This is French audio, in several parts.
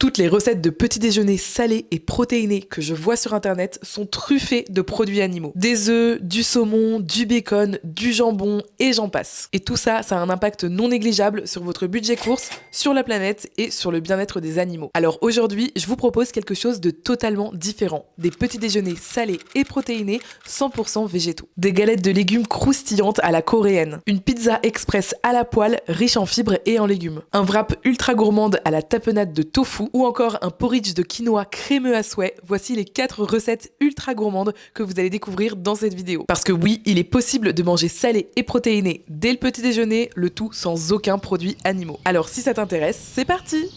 Toutes les recettes de petits déjeuners salés et protéinés que je vois sur internet sont truffées de produits animaux. Des œufs, du saumon, du bacon, du jambon et j'en passe. Et tout ça, ça a un impact non négligeable sur votre budget course, sur la planète et sur le bien-être des animaux. Alors aujourd'hui, je vous propose quelque chose de totalement différent. Des petits déjeuners salés et protéinés 100% végétaux. Des galettes de légumes croustillantes à la coréenne. Une pizza express à la poêle riche en fibres et en légumes. Un wrap ultra gourmande à la tapenade de tofu ou encore un porridge de quinoa crémeux à souhait. Voici les 4 recettes ultra gourmandes que vous allez découvrir dans cette vidéo. Parce que oui, il est possible de manger salé et protéiné dès le petit déjeuner, le tout sans aucun produit animaux. Alors si ça t'intéresse, c'est parti!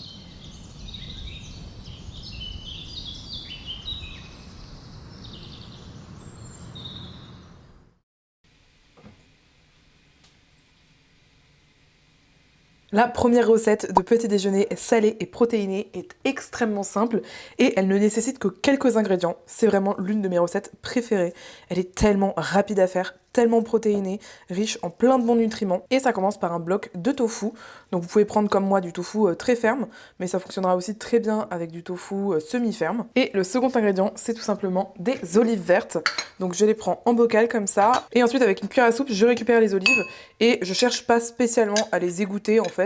La première recette de petit déjeuner salé et protéiné est extrêmement simple et elle ne nécessite que quelques ingrédients. C'est vraiment l'une de mes recettes préférées. Elle est tellement rapide à faire, tellement protéinée, riche en plein de bons nutriments. Et ça commence par un bloc de tofu. Donc vous pouvez prendre comme moi du tofu très ferme, mais ça fonctionnera aussi très bien avec du tofu semi-ferme. Et le second ingrédient, c'est tout simplement des olives vertes. Donc je les prends en bocal comme ça. Et ensuite avec une cuillère à soupe, je récupère les olives et je cherche pas spécialement à les égoutter en fait.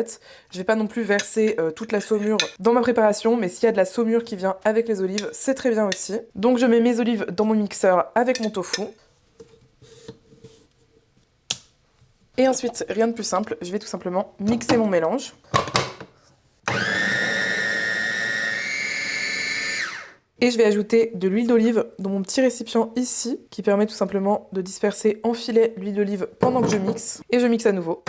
Je vais pas non plus verser toute la saumure dans ma préparation, mais s'il y a de la saumure qui vient avec les olives, c'est très bien aussi. Donc je mets mes olives dans mon mixeur avec mon tofu. Et ensuite, rien de plus simple, je vais tout simplement mixer mon mélange. Et je vais ajouter de l'huile d'olive dans mon petit récipient ici, qui permet tout simplement de disperser en filet l'huile d'olive pendant que je mixe. Et je mixe à nouveau.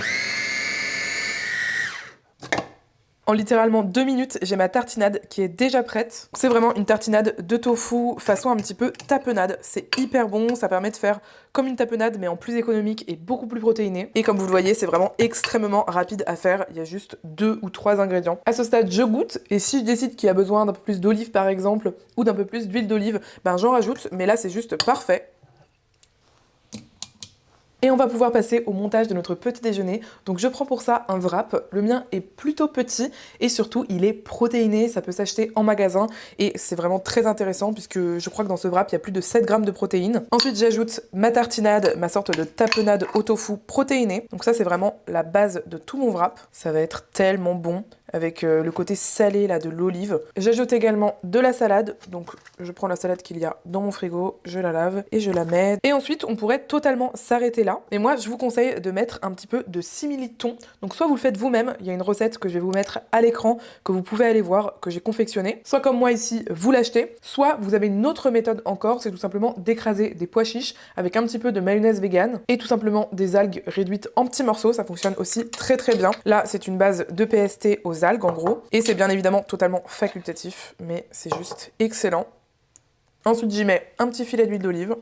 En littéralement 2 minutes, j'ai ma tartinade qui est déjà prête. C'est vraiment une tartinade de tofu façon un petit peu tapenade. C'est hyper bon, ça permet de faire comme une tapenade mais en plus économique et beaucoup plus protéiné. Et comme vous le voyez, c'est vraiment extrêmement rapide à faire. Il y a juste 2 ou 3 ingrédients. À ce stade, je goûte et si je décide qu'il y a besoin d'un peu plus d'olive par exemple ou d'un peu plus d'huile d'olive, ben j'en rajoute. Mais là, c'est juste parfait. Et on va pouvoir passer au montage de notre petit déjeuner. Donc je prends pour ça un wrap. Le mien est plutôt petit et surtout il est protéiné. Ça peut s'acheter en magasin et c'est vraiment très intéressant puisque je crois que dans ce wrap il y a plus de 7 grammes de protéines. Ensuite j'ajoute ma tartinade, ma sorte de tapenade au tofu protéiné. Donc ça c'est vraiment la base de tout mon wrap. Ça va être tellement bon avec le côté salé là de l'olive. J'ajoute également de la salade, donc je prends la salade qu'il y a dans mon frigo, je la lave et je la mets. Et ensuite on pourrait totalement s'arrêter là. Et moi je vous conseille de mettre un petit peu de simili-thon. Donc soit vous le faites vous-même, il y a une recette que je vais vous mettre à l'écran, que vous pouvez aller voir, que j'ai confectionnée. Soit comme moi ici, vous l'achetez. Soit vous avez une autre méthode encore, c'est tout simplement d'écraser des pois chiches avec un petit peu de mayonnaise vegan et tout simplement des algues réduites en petits morceaux. Ça fonctionne aussi très très bien. Là c'est une base de PST aux algues en gros, et c'est bien évidemment totalement facultatif, mais c'est juste excellent. Ensuite j'y mets un petit filet d'huile d'olive,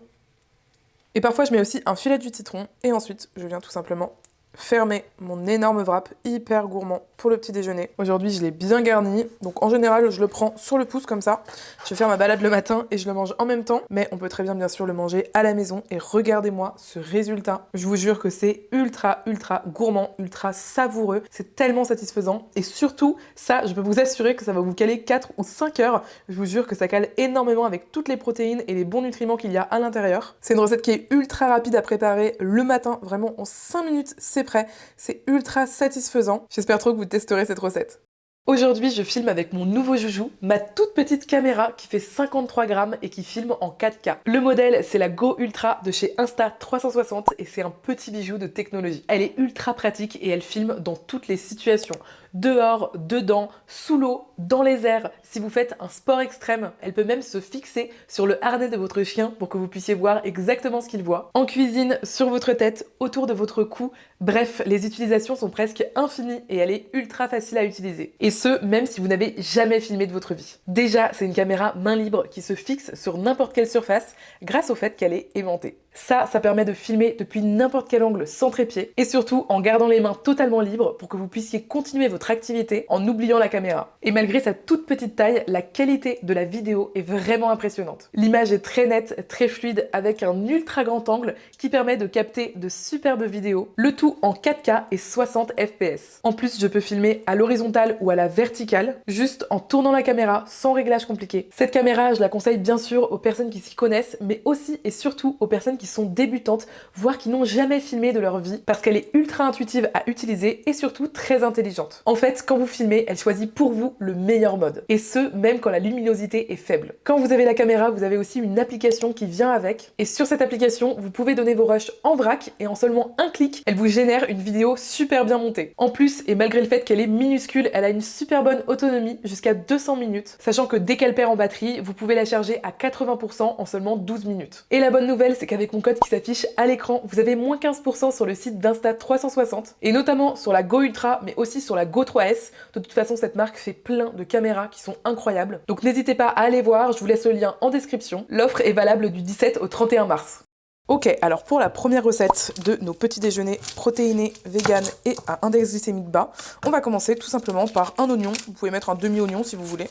et parfois je mets aussi un filet de jus de citron, et ensuite je viens tout simplement fermer mon énorme wrap hyper gourmand pour le petit déjeuner. Aujourd'hui je l'ai bien garni, donc en général je le prends sur le pouce comme ça. Je vais faire ma balade le matin et je le mange en même temps, mais on peut très bien sûr le manger à la maison et regardez-moi ce résultat. Je vous jure que c'est ultra gourmand, ultra savoureux, c'est tellement satisfaisant et surtout ça je peux vous assurer que ça va vous caler 4 ou 5 heures. Je vous jure que ça cale énormément avec toutes les protéines et les bons nutriments qu'il y a à l'intérieur. C'est une recette qui est ultra rapide à préparer le matin, vraiment en 5 minutes c'est prêt, c'est ultra satisfaisant. J'espère trop que vous testerez cette recette. Aujourd'hui, je filme avec mon nouveau joujou, ma toute petite caméra qui fait 53 grammes et qui filme en 4K. Le modèle, c'est la Go Ultra de chez Insta360 et c'est un petit bijou de technologie. Elle est ultra pratique et elle filme dans toutes les situations. Dehors, dedans, sous l'eau, dans les airs. Si vous faites un sport extrême, elle peut même se fixer sur le harnais de votre chien pour que vous puissiez voir exactement ce qu'il voit. En cuisine, sur votre tête, autour de votre cou. Bref, les utilisations sont presque infinies et elle est ultra facile à utiliser. Et ce, même si vous n'avez jamais filmé de votre vie. Déjà, c'est une caméra main libre qui se fixe sur n'importe quelle surface grâce au fait qu'elle est aimantée. Ça permet de filmer depuis n'importe quel angle sans trépied et surtout en gardant les mains totalement libres pour que vous puissiez continuer votre activité en oubliant la caméra. Et malgré sa toute petite taille, la qualité de la vidéo est vraiment impressionnante. L'image est très nette, très fluide avec un ultra grand angle qui permet de capter de superbes vidéos, le tout en 4K et 60 fps. En plus, je peux filmer à l'horizontale ou à la verticale, juste en tournant la caméra sans réglage compliqué. Cette caméra, je la conseille bien sûr aux personnes qui s'y connaissent, mais aussi et surtout aux personnes qui sont débutantes, voire qui n'ont jamais filmé de leur vie, parce qu'elle est ultra intuitive à utiliser et surtout très intelligente. En fait, quand vous filmez, elle choisit pour vous le meilleur mode, et ce, même quand la luminosité est faible. Quand vous avez la caméra, vous avez aussi une application qui vient avec, et sur cette application, vous pouvez donner vos rushs en vrac, et en seulement un clic, elle vous génère une vidéo super bien montée. En plus, et malgré le fait qu'elle est minuscule, elle a une super bonne autonomie, jusqu'à 200 minutes, sachant que dès qu'elle perd en batterie, vous pouvez la charger à 80% en seulement 12 minutes. Et la bonne nouvelle, c'est qu'avec mon code qui s'affiche à l'écran, vous avez moins 15% sur le site d'Insta360, et notamment sur la Go Ultra, mais aussi sur la Go 3S. De toute façon, cette marque fait plein de caméras qui sont incroyables. Donc n'hésitez pas à aller voir, je vous laisse le lien en description. L'offre est valable du 17 au 31 mars. Ok, alors pour la première recette de nos petits déjeuners protéinés, vegan et à index glycémique bas, on va commencer tout simplement par un oignon. Vous pouvez mettre un demi-oignon si vous voulez.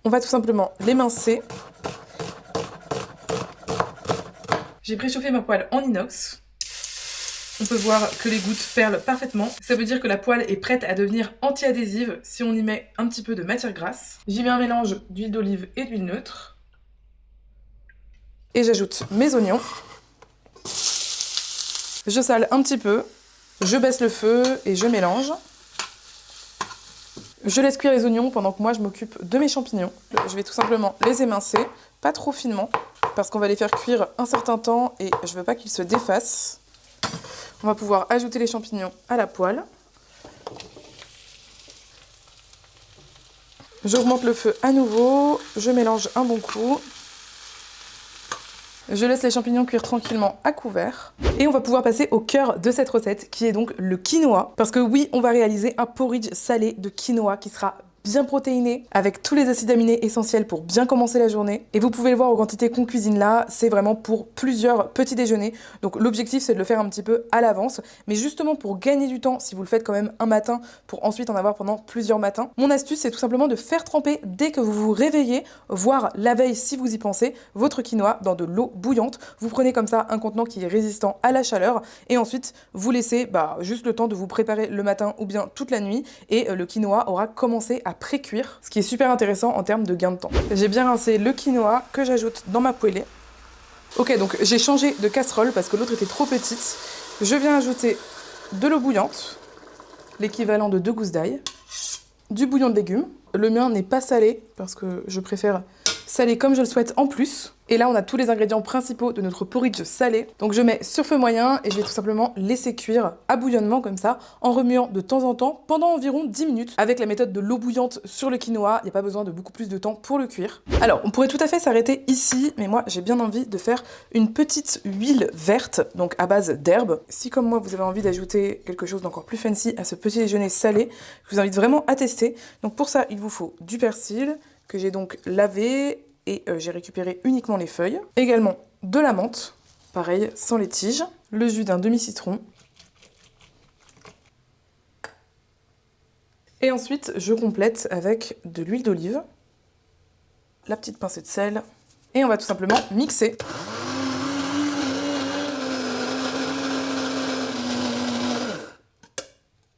On va tout simplement l'émincer. J'ai préchauffé ma poêle en inox. On peut voir que les gouttes perlent parfaitement. Ça veut dire que la poêle est prête à devenir anti-adhésive si on y met un petit peu de matière grasse. J'y mets un mélange d'huile d'olive et d'huile neutre. Et j'ajoute mes oignons. Je sale un petit peu. Je baisse le feu et je mélange. Je laisse cuire les oignons pendant que moi je m'occupe de mes champignons. Je vais tout simplement les émincer, pas trop finement, parce qu'on va les faire cuire un certain temps et je veux pas qu'ils se défassent. On va pouvoir ajouter les champignons à la poêle. J'augmente le feu à nouveau, je mélange un bon coup. Je laisse les champignons cuire tranquillement à couvert. Et on va pouvoir passer au cœur de cette recette, qui est donc le quinoa. Parce que oui, on va réaliser un porridge salé de quinoa qui sera bien protéiné, avec tous les acides aminés essentiels pour bien commencer la journée. Et vous pouvez le voir aux quantités qu'on cuisine là, c'est vraiment pour plusieurs petits déjeuners. Donc l'objectif, c'est de le faire un petit peu à l'avance. Mais justement, pour gagner du temps, si vous le faites quand même un matin, pour ensuite en avoir pendant plusieurs matins, mon astuce, c'est tout simplement de faire tremper dès que vous vous réveillez, voire la veille si vous y pensez, votre quinoa dans de l'eau bouillante. Vous prenez comme ça un contenant qui est résistant à la chaleur et ensuite vous laissez juste le temps de vous préparer le matin ou bien toute la nuit et le quinoa aura commencé à pré-cuire, ce qui est super intéressant en termes de gain de temps. J'ai bien rincé le quinoa que j'ajoute dans ma poêlée. Ok, donc j'ai changé de casserole parce que l'autre était trop petite. Je viens ajouter de l'eau bouillante, l'équivalent de 2 gousses d'ail, du bouillon de légumes. Le mien n'est pas salé parce que je préfère saler comme je le souhaite en plus. Et là, on a tous les ingrédients principaux de notre porridge salé. Donc je mets sur feu moyen et je vais tout simplement laisser cuire à bouillonnement comme ça, en remuant de temps en temps pendant environ 10 minutes. Avec la méthode de l'eau bouillante sur le quinoa, il n'y a pas besoin de beaucoup plus de temps pour le cuire. Alors, on pourrait tout à fait s'arrêter ici, mais moi, j'ai bien envie de faire une petite huile verte, donc à base d'herbe. Si comme moi, vous avez envie d'ajouter quelque chose d'encore plus fancy à ce petit déjeuner salé, je vous invite vraiment à tester. Donc pour ça, il vous faut du persil, que j'ai donc lavé, et j'ai récupéré uniquement les feuilles. Également de la menthe, pareil, sans les tiges. Le jus d'un demi-citron. Et ensuite, je complète avec de l'huile d'olive. La petite pincée de sel. Et on va tout simplement mixer.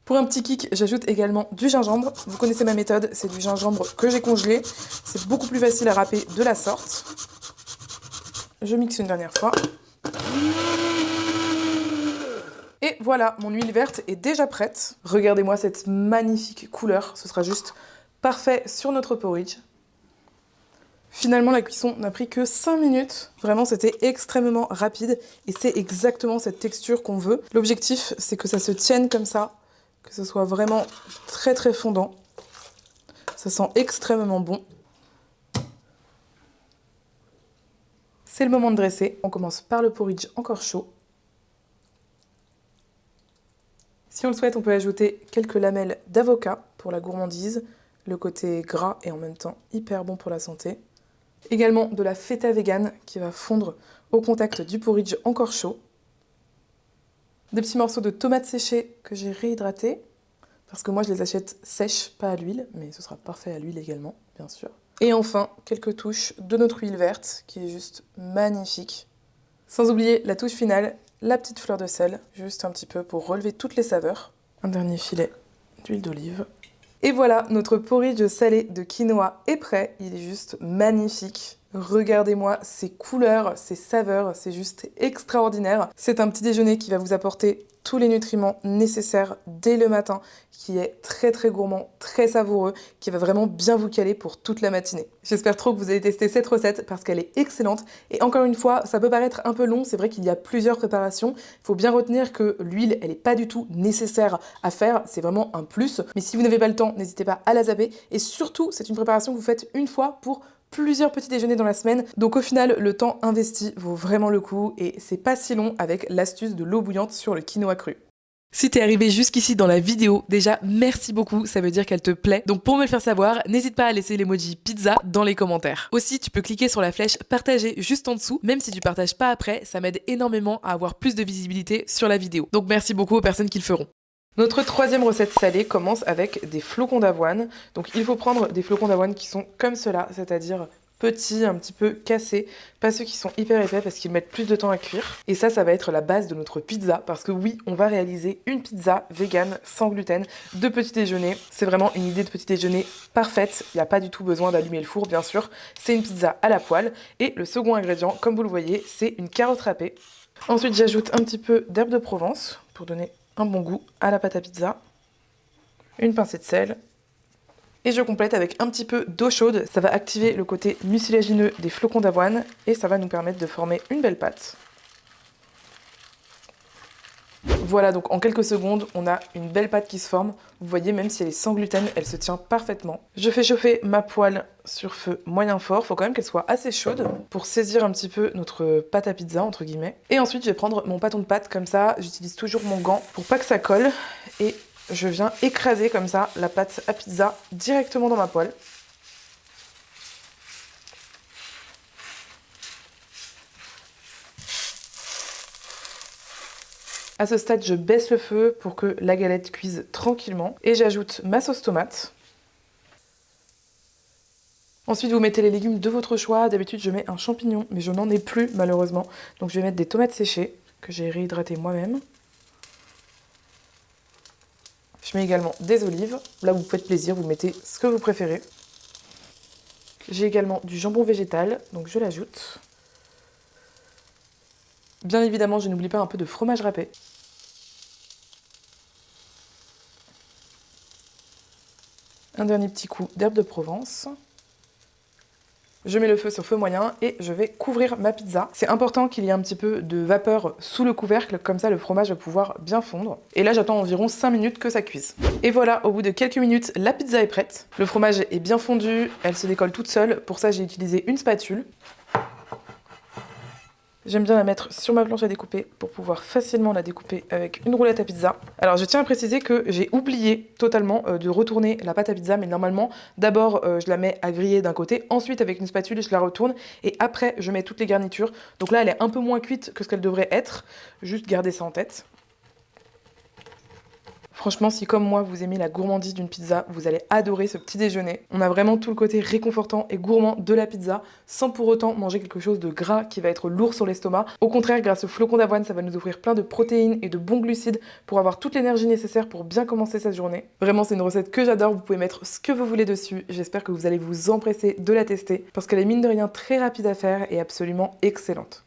Pour un petit kick, j'ajoute également du gingembre. Vous connaissez ma méthode, c'est du gingembre que j'ai congelé. C'est beaucoup plus facile à râper de la sorte. Je mixe une dernière fois. Et voilà, mon huile verte est déjà prête. Regardez-moi cette magnifique couleur, ce sera juste parfait sur notre porridge. Finalement, la cuisson n'a pris que 5 minutes. Vraiment, c'était extrêmement rapide et c'est exactement cette texture qu'on veut. L'objectif, c'est que ça se tienne comme ça, que ce soit vraiment très très fondant. Ça sent extrêmement bon. C'est le moment de dresser. On commence par le porridge encore chaud. Si on le souhaite, on peut ajouter quelques lamelles d'avocat pour la gourmandise. Le côté gras et en même temps hyper bon pour la santé. Également de la feta vegan qui va fondre au contact du porridge encore chaud. Des petits morceaux de tomates séchées que j'ai réhydratées, parce que moi je les achète sèches, pas à l'huile, mais ce sera parfait à l'huile également, bien sûr. Et enfin, quelques touches de notre huile verte, qui est juste magnifique. Sans oublier la touche finale, la petite fleur de sel, juste un petit peu pour relever toutes les saveurs. Un dernier filet d'huile d'olive. Et voilà, notre porridge salé de quinoa est prêt. Il est juste magnifique. Regardez-moi ces couleurs, ces saveurs, c'est juste extraordinaire. C'est un petit déjeuner qui va vous apporter tous les nutriments nécessaires dès le matin, qui est très très gourmand, très savoureux, qui va vraiment bien vous caler pour toute la matinée. J'espère trop que vous allez tester cette recette parce qu'elle est excellente. Et encore une fois, ça peut paraître un peu long, c'est vrai qu'il y a plusieurs préparations. Il faut bien retenir que l'huile, elle n'est pas du tout nécessaire à faire, c'est vraiment un plus. Mais si vous n'avez pas le temps, n'hésitez pas à la zapper. Et surtout, c'est une préparation que vous faites une fois pour plusieurs petits déjeuners dans la semaine, donc au final le temps investi vaut vraiment le coup et c'est pas si long avec l'astuce de l'eau bouillante sur le quinoa cru. Si t'es arrivé jusqu'ici dans la vidéo, déjà merci beaucoup, ça veut dire qu'elle te plaît. Donc pour me le faire savoir, n'hésite pas à laisser l'emoji pizza dans les commentaires. Aussi, tu peux cliquer sur la flèche partager juste en dessous, même si tu partages pas après, ça m'aide énormément à avoir plus de visibilité sur la vidéo. Donc merci beaucoup aux personnes qui le feront. Notre troisième recette salée commence avec des flocons d'avoine. Donc il faut prendre des flocons d'avoine qui sont comme cela, c'est-à-dire petits, un petit peu cassés, pas ceux qui sont hyper épais parce qu'ils mettent plus de temps à cuire. Et ça va être la base de notre pizza parce que oui, on va réaliser une pizza vegan sans gluten de petit déjeuner. C'est vraiment une idée de petit déjeuner parfaite, il n'y a pas du tout besoin d'allumer le four bien sûr. C'est une pizza à la poêle et le second ingrédient, comme vous le voyez, c'est une carotte râpée. Ensuite j'ajoute un petit peu d'herbe de Provence pour donner un bon goût à la pâte à pizza, une pincée de sel, et je complète avec un petit peu d'eau chaude. Ça va activer le côté mucilagineux des flocons d'avoine et ça va nous permettre de former une belle pâte. Voilà, donc en quelques secondes, on a une belle pâte qui se forme. Vous voyez, même si elle est sans gluten, elle se tient parfaitement. Je fais chauffer ma poêle sur feu moyen fort. Il faut quand même qu'elle soit assez chaude pour saisir un petit peu notre pâte à pizza, entre guillemets. Et ensuite, je vais prendre mon bâton de pâte comme ça. J'utilise toujours mon gant pour pas que ça colle. Et je viens écraser comme ça la pâte à pizza directement dans ma poêle. À ce stade, je baisse le feu pour que la galette cuise tranquillement et j'ajoute ma sauce tomate. Ensuite, vous mettez les légumes de votre choix. D'habitude, je mets un champignon, mais je n'en ai plus malheureusement. Donc, je vais mettre des tomates séchées que j'ai réhydratées moi-même. Je mets également des olives. Là, vous faites plaisir, vous mettez ce que vous préférez. J'ai également du jambon végétal, donc je l'ajoute. Bien évidemment, je n'oublie pas un peu de fromage râpé. Un dernier petit coup d'herbe de Provence. Je mets le feu sur feu moyen et je vais couvrir ma pizza. C'est important qu'il y ait un petit peu de vapeur sous le couvercle, comme ça le fromage va pouvoir bien fondre. Et là, j'attends environ 5 minutes que ça cuise. Et voilà, au bout de quelques minutes, la pizza est prête. Le fromage est bien fondu, elle se décolle toute seule. Pour ça, j'ai utilisé une spatule. J'aime bien la mettre sur ma planche à découper pour pouvoir facilement la découper avec une roulette à pizza. Alors je tiens à préciser que j'ai oublié totalement de retourner la pâte à pizza, mais normalement d'abord je la mets à griller d'un côté, ensuite avec une spatule je la retourne et après je mets toutes les garnitures. Donc là elle est un peu moins cuite que ce qu'elle devrait être, juste gardez ça en tête. Franchement, si comme moi, vous aimez la gourmandise d'une pizza, vous allez adorer ce petit déjeuner. On a vraiment tout le côté réconfortant et gourmand de la pizza, sans pour autant manger quelque chose de gras qui va être lourd sur l'estomac. Au contraire, grâce au flocon d'avoine, ça va nous offrir plein de protéines et de bons glucides pour avoir toute l'énergie nécessaire pour bien commencer sa journée. Vraiment, c'est une recette que j'adore, vous pouvez mettre ce que vous voulez dessus. J'espère que vous allez vous empresser de la tester, parce qu'elle est mine de rien très rapide à faire et absolument excellente.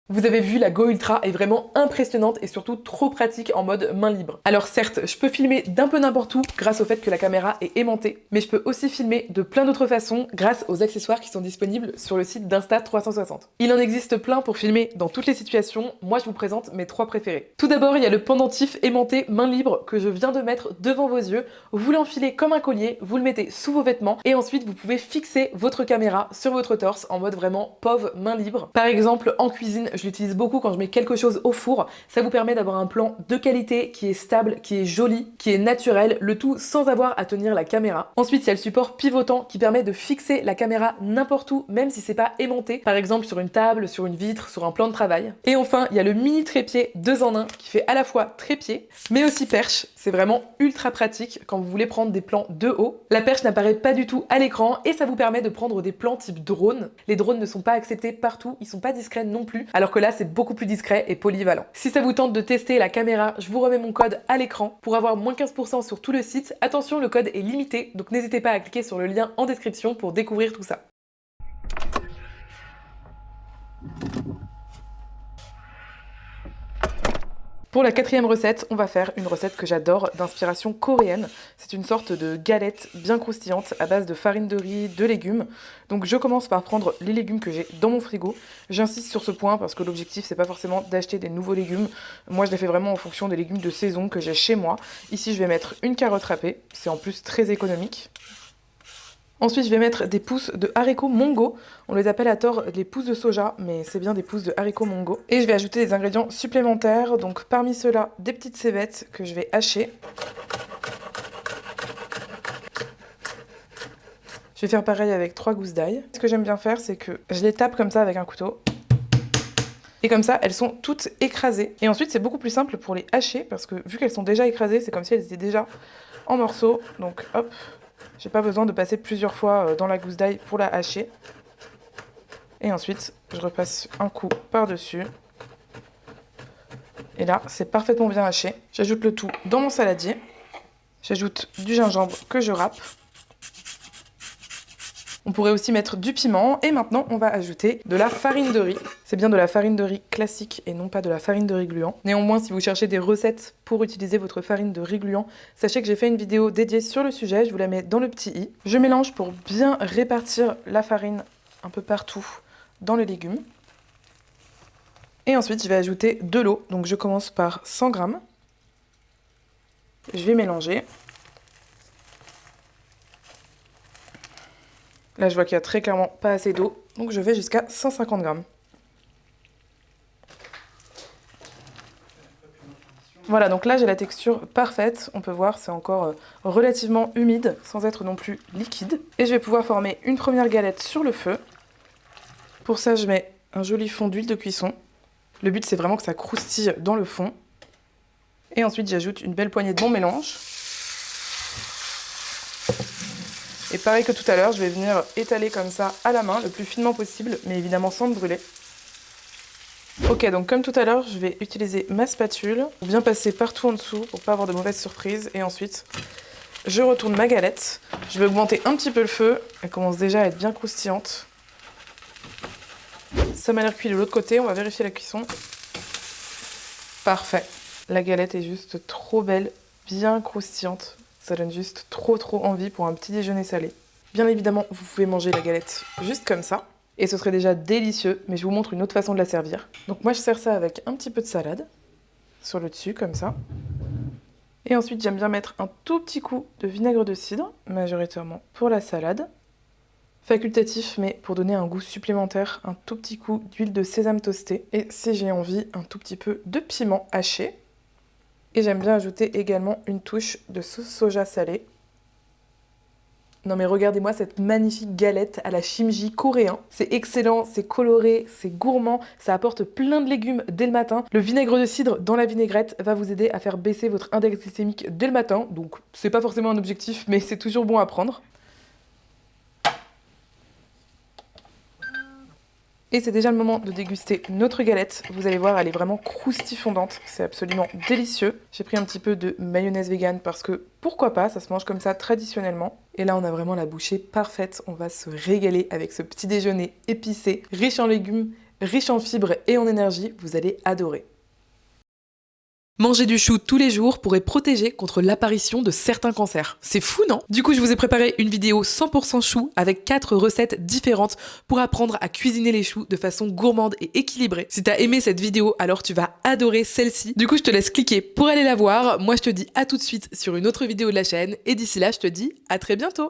Vous avez vu, la Go Ultra est vraiment impressionnante et surtout trop pratique en mode main libre. Alors certes, je peux filmer d'un peu n'importe où grâce au fait que la caméra est aimantée, mais je peux aussi filmer de plein d'autres façons grâce aux accessoires qui sont disponibles sur le site d'Insta360. Il en existe plein pour filmer dans toutes les situations, moi je vous présente mes 3 préférés. Tout d'abord, il y a le pendentif aimanté main libre que je viens de mettre devant vos yeux. Vous l'enfilez comme un collier, vous le mettez sous vos vêtements et ensuite vous pouvez fixer votre caméra sur votre torse en mode vraiment POV main libre. Par exemple, en cuisine, je l'utilise beaucoup quand je mets quelque chose au four. Ça vous permet d'avoir un plan de qualité qui est stable, qui est joli, qui est naturel, le tout sans avoir à tenir la caméra. Ensuite, il y a le support pivotant qui permet de fixer la caméra n'importe où, même si c'est pas aimanté, par exemple sur une table, sur une vitre, sur un plan de travail. Et enfin, il y a le mini trépied 2 en 1 qui fait à la fois trépied, mais aussi perche. C'est vraiment ultra pratique quand vous voulez prendre des plans de haut. La perche n'apparaît pas du tout à l'écran et ça vous permet de prendre des plans type drone. Les drones ne sont pas acceptés partout, ils sont pas discrets non plus, alors que là c'est beaucoup plus discret et polyvalent. Si ça vous tente de tester la caméra, je vous remets mon code à l'écran pour avoir moins 15% sur tout le site. Attention, le code est limité, donc n'hésitez pas à cliquer sur le lien en description pour découvrir tout ça. Pour la 4e recette, on va faire une recette que j'adore d'inspiration coréenne. C'est une sorte de galette bien croustillante à base de farine de riz, de légumes. Donc je commence par prendre les légumes que j'ai dans mon frigo. J'insiste sur ce point parce que l'objectif c'est pas forcément d'acheter des nouveaux légumes. Moi je les fais vraiment en fonction des légumes de saison que j'ai chez moi. Ici je vais mettre une carotte râpée, c'est en plus très économique. Ensuite, je vais mettre des pousses de haricots mongo. On les appelle à tort les pousses de soja, mais c'est bien des pousses de haricots mongo. Et je vais ajouter des ingrédients supplémentaires. Donc parmi ceux-là, des petites cébettes que je vais hacher. Je vais faire pareil avec 3 gousses d'ail. Ce que j'aime bien faire, c'est que je les tape comme ça avec un couteau. Et comme ça, elles sont toutes écrasées. Et ensuite, c'est beaucoup plus simple pour les hacher, parce que vu qu'elles sont déjà écrasées, c'est comme si elles étaient déjà en morceaux. Donc hop, j'ai pas besoin de passer plusieurs fois dans la gousse d'ail pour la hacher. Et ensuite, je repasse un coup par-dessus. Et là, c'est parfaitement bien haché. J'ajoute le tout dans mon saladier. J'ajoute du gingembre que je râpe. On pourrait aussi mettre du piment. Et maintenant, on va ajouter de la farine de riz. C'est bien de la farine de riz classique et non pas de la farine de riz gluant. Néanmoins, si vous cherchez des recettes pour utiliser votre farine de riz gluant, sachez que j'ai fait une vidéo dédiée sur le sujet. Je vous la mets dans le petit i. Je mélange pour bien répartir la farine un peu partout dans les légumes. Et ensuite, je vais ajouter de l'eau. Donc, je commence par 100 g. Je vais mélanger. Là, je vois qu'il n'y a très clairement pas assez d'eau, donc je vais jusqu'à 150 g. Voilà, donc là, j'ai la texture parfaite. On peut voir, c'est encore relativement humide, sans être non plus liquide. Et je vais pouvoir former une première galette sur le feu. Pour ça, je mets un joli fond d'huile de cuisson. Le but, c'est vraiment que ça croustille dans le fond. Et ensuite, j'ajoute une belle poignée de bon mélange. Et pareil que tout à l'heure, je vais venir étaler comme ça à la main, le plus finement possible, mais évidemment sans me brûler. Ok, donc comme tout à l'heure, je vais utiliser ma spatule pour bien passer partout en dessous pour pas avoir de mauvaises surprises. Et ensuite, je retourne ma galette. Je vais augmenter un petit peu le feu. Elle commence déjà à être bien croustillante. Ça m'a l'air cuit de l'autre côté, on va vérifier la cuisson. Parfait. La galette est juste trop belle, bien croustillante. Ça donne juste trop envie pour un petit déjeuner salé. Bien évidemment, vous pouvez manger la galette juste comme ça. Et ce serait déjà délicieux, mais je vous montre une autre façon de la servir. Donc moi, je sers ça avec un petit peu de salade sur le dessus, comme ça. Et ensuite, j'aime bien mettre un tout petit coup de vinaigre de cidre, majoritairement pour la salade. Facultatif, mais pour donner un goût supplémentaire, un tout petit coup d'huile de sésame toastée. Et si j'ai envie, un tout petit peu de piment haché. Et j'aime bien ajouter également une touche de sauce soja salée. Non mais regardez-moi cette magnifique galette à la chimji coréen. C'est excellent, c'est coloré, c'est gourmand, ça apporte plein de légumes dès le matin. Le vinaigre de cidre dans la vinaigrette va vous aider à faire baisser votre index glycémique dès le matin. Donc c'est pas forcément un objectif, mais c'est toujours bon à prendre. Et c'est déjà le moment de déguster notre galette. Vous allez voir, elle est vraiment croustifondante. C'est absolument délicieux. J'ai pris un petit peu de mayonnaise végane parce que, pourquoi pas, ça se mange comme ça traditionnellement. Et là, on a vraiment la bouchée parfaite. On va se régaler avec ce petit déjeuner épicé, riche en légumes, riche en fibres et en énergie. Vous allez adorer. Manger du chou tous les jours pourrait protéger contre l'apparition de certains cancers. C'est fou, non? Du coup, je vous ai préparé une vidéo 100% chou avec 4 recettes différentes pour apprendre à cuisiner les choux de façon gourmande et équilibrée. Si t'as aimé cette vidéo, alors tu vas adorer celle-ci. Du coup, je te laisse cliquer pour aller la voir. Moi, je te dis à tout de suite sur une autre vidéo de la chaîne et d'ici là, je te dis à très bientôt.